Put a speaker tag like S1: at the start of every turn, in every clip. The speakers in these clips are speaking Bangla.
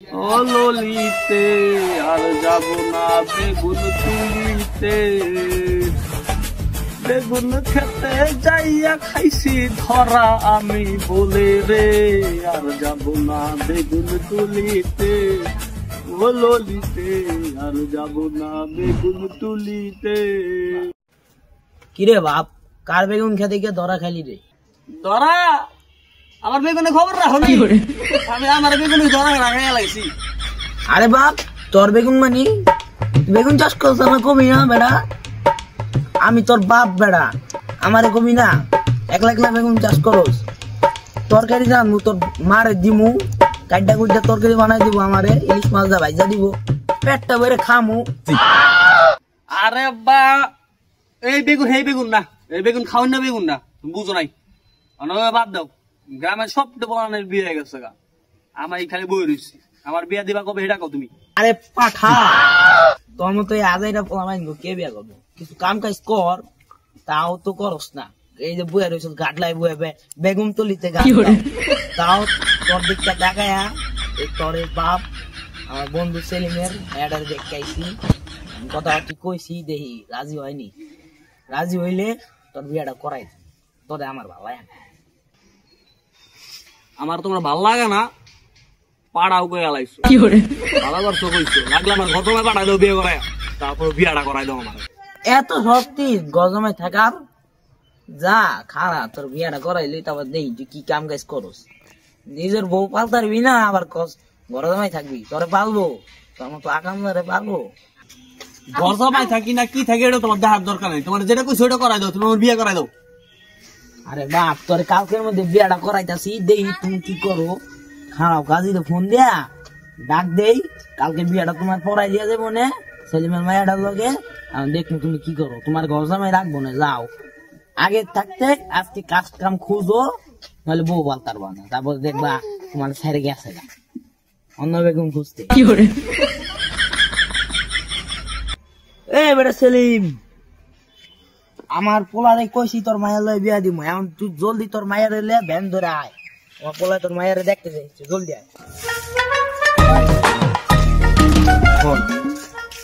S1: ললিতে আর যাব না বেগুন তুলিতে, বেগুন খেতে যাইয়া খাইছি ধরা আমি বলে রে, আর যাব না বেগুন তুলিতে, ও ললিতে আর যাব না বেগুন তুলিতে।
S2: কিরে বাপ, কার বেগুন খেতে গিয়ে ধরা খাইলি রে?
S1: ধরা? আমার বেগুনের খবর রাখো না, আমি আমার বেগুন ধরা রাখাই লাগছি।
S2: আরে বাপ, তোর বেগুন মানি বেগুন চাষ করছ না কমি না বেড়া, আমি তোর বাপ বেড়া, আমারে কমি না একলা একলা বেগুন চাষ করস। তরকারি জানবো তোর মারে দিমু, কাইডা কুইডা তরকারি বানাই দিব, আমারে ইলিশ মাছ দা ভাইজা দিব, পেটটা বেড়ে খামু।
S1: আরে বা, এই বেগুন হেই বেগুন না, এই বেগুন খাওয়ান না বেগুন না, তুমি বুঝো নাই। বাদ দাও, গ্রামের সব বলানের বিয়ে হয়ে গেছে গা, আমার খালি বই রয়েছি, আমার বিয়া দিবা কবে এটা কও তুমি?
S2: আরে পাঠা, তোর মতো আজাইরা পোলামাইন কে বিয়া করবো? কিছু কাম কাজ কর, তাও তো করস না। এই যে বইয়া রয়েছ গাটলাই বয়ে বেগুন তুলিতে গা, তাও তোর দিকটা দেখায়া তোর বাপ আমার বন্ধু সেলিমের এডার দেখাইছি, কথা ঠিক কইছি, দেখি রাজি হয়নি। রাজি হইলে তোর বিয়াটা করাই, তোরে আমার ভালো লাগে না।
S1: আমার তোমার ভাল লাগে না, পাড়াও কই আলাইছো, ভালো করছো কইছো, লাগলে আমার ঘটনায় পাঠাই দাও বিয়ে করায়, তারপর বিয়াটা করাই দাও আমার।
S2: এত শক্তি গজমে থাকার, যা খারা তোর বিয়াটা করাইলি, তারপর দেখি তুই কি কাম কাজ করস। নিজের বউ পালতারবি না, আবার গরজমাই থাকবি, তোরে পালবো, তোর মতো আকাম ধরে পালবো।
S1: গরজমাই থাকি না কি থাকি এটা তোমার দেখার দরকার নেই, তোমার যেটা কইছো ওটা করাই দাও, তুমি আমার বিয়ে করাই দাও।
S2: আরে বাপ, তোর কালকের মধ্যে বিয়াটা করাইতাছি, দেখি তুমি কি করো। খারাপ কাজীরে ফোন দেয়া ডাক দেই, কালকে বিয়াটা তোমার পড়াই দিয়া যাবো না সেলিমের মায়াটার লগে, দেখুন তুমি কি করো। তোমার ঘর জামাই রাখবো না, যাও আগে থাকতে আজকে কাজ কাম খুঁজো, নাহলে বউ পালতারবা না, তারপর দেখবা তোমার ছেড়ে গেছে না অন্য বেগুন খুঁজতে। এ বেটা সেলিম, আমার পোলারে কইছি তোর মায়ের লয়ে বিয়া দিমু, এখন তুই জলদি তোর মায়ের লে ভ্যান ধরে আয়, আমার পোলা তোর মায়ের দেখতে যাইছে, জলদি আয়।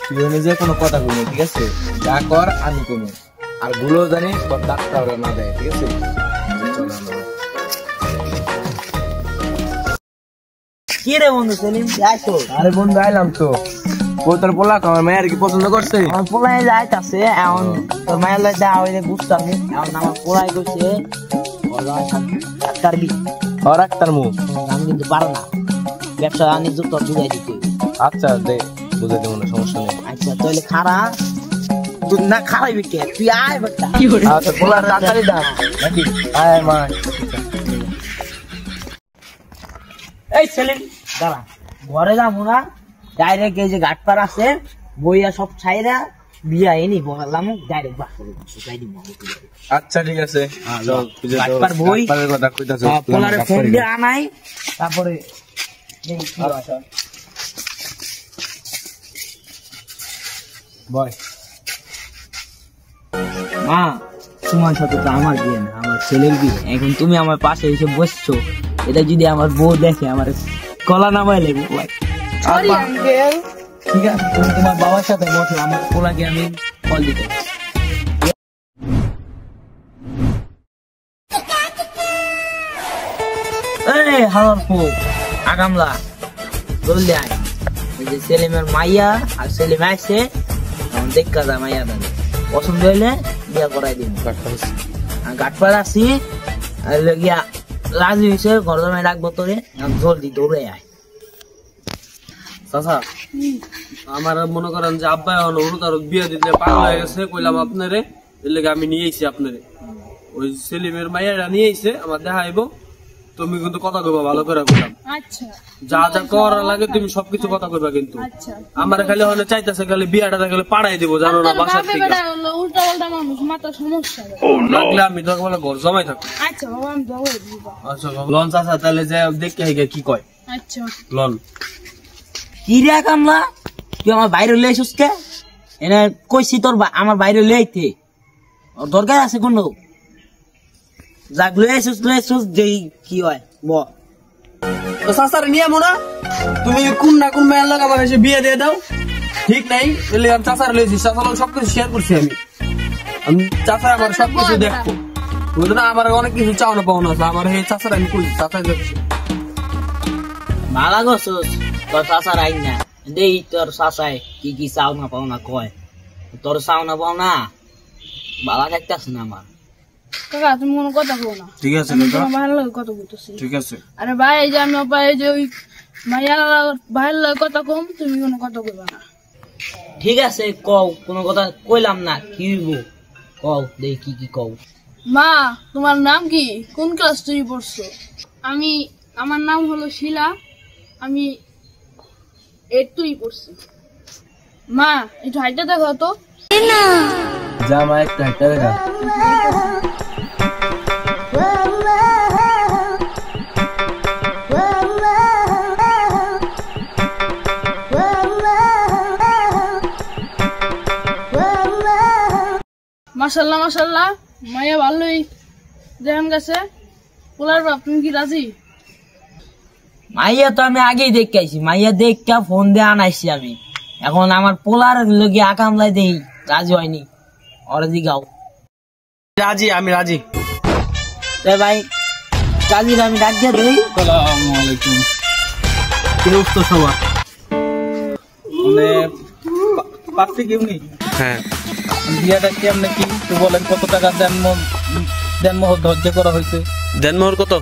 S3: তুই যে কোনো কথা বলি, ঠিক আছে? যা কর আমি কোনো, আর গুলো জানি তোর ডাক্তার না দেয়, ঠিক আছে?
S2: কি রে বন্ধু সেলিম, আইছো?
S3: আরে বন্ধু আইলাম তো, তোর পোলা আমার মেয়ের কি পছন্দ করছে?
S2: আমার পোলাই যাইতাছে, এখন তোর মায়ের লয়ে যা হইলে বুঝতাম, এখন আমার পোলাই কইছে ডাক্তার বি
S3: ডাক্তার মুখ,
S2: আমি কিন্তু পারো না, ব্যবসা বাণিজ্য তোর বুঝাই দিতে।
S3: আচ্ছা দে, বুঝাই দেবো না, সমস্যা নেই।
S2: আচ্ছা তাহলে খারা, তুই না খারাইবি কে, তুই আয় বেটা।
S3: আচ্ছা পোলা তাড়াতাড়ি ডাক, নাকি আয় মা।
S2: এই সেলিম দাঁড়া, ঘরে যাবো না, ডাইরেক্ট এই যে ঘাটপাড় আছে বইয়া সব ছাইরা বিয়া এনি বললাম, ডাইরেক্ট বাস করে যাই দিব।
S3: আচ্ছা ঠিক আছে,
S2: ঘাটপাড় বই
S3: কথা কইতাছ,
S2: পোলারে ফোন দিয়ে আনাই, তারপরে দেখি কি হয়।
S3: বয়
S2: মা, তোমার সাথে তো আমার বিয়ে না, আমার ছেলের বিয়ে, এখন তুমি আমার পাশে এসে বসছো, এটা যদি আমার বউ দেখে আমার কলা নামাই লেবো। ঠিক আছে, তুমি তোমার বাবার সাথে বসো, আমার পোলাকে আমি কল দিতে। এই হাওয়ার ফো আগামলা, জলদি আয়, এই যে সেলিমের মাইয়া আর সেলিম আসছে, দেখা যায় মাইয়া দাদা পছন্দ হইলে বিয়া করাই দিব। ঘাটপাড় আসি গিয়া রাজি হয়েছে, ঘর জমাই রাখবো তোরে, জলদি দৌড়ে আয়।
S1: চাচা, আমার মনে করেন যে আব্বা তার বিয়ে দিতে পাগল হয়ে গেছে, কইলাম আপনারে, এর লেগে আমি নিয়ে আইছি আপনারে, ওই সেলিমের মাইয়াটা নিয়ে আইছে, আমার দেখা আইব, তুমি কিন্তু কথা কইবা ভালো করে কইলাম।
S4: আচ্ছা,
S1: যা যা করা লাগে তুমি সবকিছু কথা কইবা, কিন্তু আমার খালি হলে চাইতেছে খালি বিয়াটা খালি পাড়াই দিব, জানো না, বাসার থেকে
S4: উল্টা পাল্টা মানুষ, মাথা সমস্যা
S1: লাগলে আমি তোকে বলে ঘর জমাই থাকবো।
S4: আচ্ছা বাবা, আমি যাবো।
S1: আচ্ছা লন চাচা, তাহলে যে দেখতে হেগে কি কয়।
S4: আচ্ছা
S1: লন।
S2: কি রে কামলা, তুই আমার বাইরে লয়ে আসিস কে? এনে কইছি তোর আমার বাইরে লয়ে আইতে, দরকার আছে কোন? যাক লয়ে আসিস, যে কি হয় ব।
S1: তো চাচারে নিয়ে আমো না তুমি কোন না কোন মেয়ের লোক আমার এসে বিয়ে দিয়ে দাও ঠিক নাই এলে আমি চাচার লইছি চাচার সবকিছু শেয়ার করছি আমি চাচা আমার সবকিছু দেখবো বুঝলো না আমার অনেক কিছু চাওনা পাওনা আছে আমার এই চাচার আমি কই চাচা দেখছি
S2: ভালো করছিস তোর চাচার আইন না দেই তোর চাচায় কি কি চাওনা পাওনা কয় তোর চাওনা পাওনা ভালো থাকতেছে না আমার
S4: কাকা তুমি কোনো কথা কো না
S1: ঠিক আছে
S4: আমি তোমার ভাইয়ের লগে কথা বলতেছি
S1: ঠিক আছে
S4: আরে ভাই এই যে আমি ভাই যে ওই মাইয়া ভাইয়ের লগে কথা কম তুমি কোনো কথা কইবা না
S2: ঠিক আছে কও কোনো কথা কইলাম না কি হইব কও দেই কি কি কও
S4: মা তোমার নাম কি কোন ক্লাস তুমি পড়ছো আমার নাম হলো শিলা আমি 8 পড়ছি মা একটু হাইটা দেখো তো
S3: যা মা একটা হাইটা দেখা
S4: মাশাল্লাহ মাশাল্লাহ মাইয়া ভালোই দেখেন গেছে পোলার বাপ তুমি কি রাজি
S2: মাইয়া তো আমি আগেই দেখে আইছি মাইয়া দেখা ফোন দিয়ে আনাইছি আমি এখন আমার পোলার লগে আকামলাই দেই রাজি হয়নি ওরা দিগাও
S1: রাজি আমি রাজি
S2: ভাই কাজির আমি ডাক দিয়ে দেই
S1: আসসালামু আলাইকুম কি অবস্থা সবার মানে পাত্রী কেউ নেই হ্যাঁ বিয়াটা কেমনে কি তো বলেন কত টাকা দেনমোহর ধৈর্য করা হয়েছে দেনমোহর কত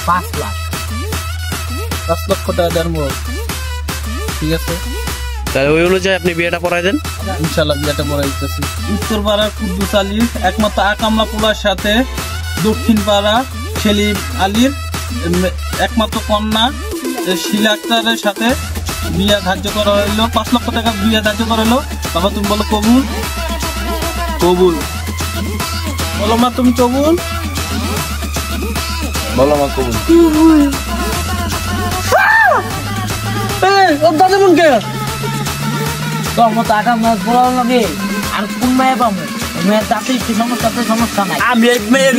S2: 5 লাখ
S1: 10 লক্ষ টাকা দেনমোহর ঠিক আছে তাহলে ওই অনুযায়ী আপনি বিয়েটা পড়াই দেন ইনশাল্লাহ বিয়েটা পড়াই দিতেছি উত্তর পাড়ার কুদ্দুস আলীর একমাত্র আকামলা পোলার সাথে দক্ষিণ পাড়া সেলিম আলীর একমাত্র কন্যা শিলা আক্তারের সাথে বিয়া ধার্য করা হইলো 5 লক্ষ টাকা বিয়া ধার্য করা হলো বাবা তুমি বলো কবুল কবুল বলো মা তুমি কবুল
S3: বলো মা কবুল
S1: দাদা মন কে
S2: তোর মতো আকামলা পোলার লগে আর কোন মায়া পাবো মেয়ের তাতে সমস্যা নাই
S1: আমি এক মেয়ের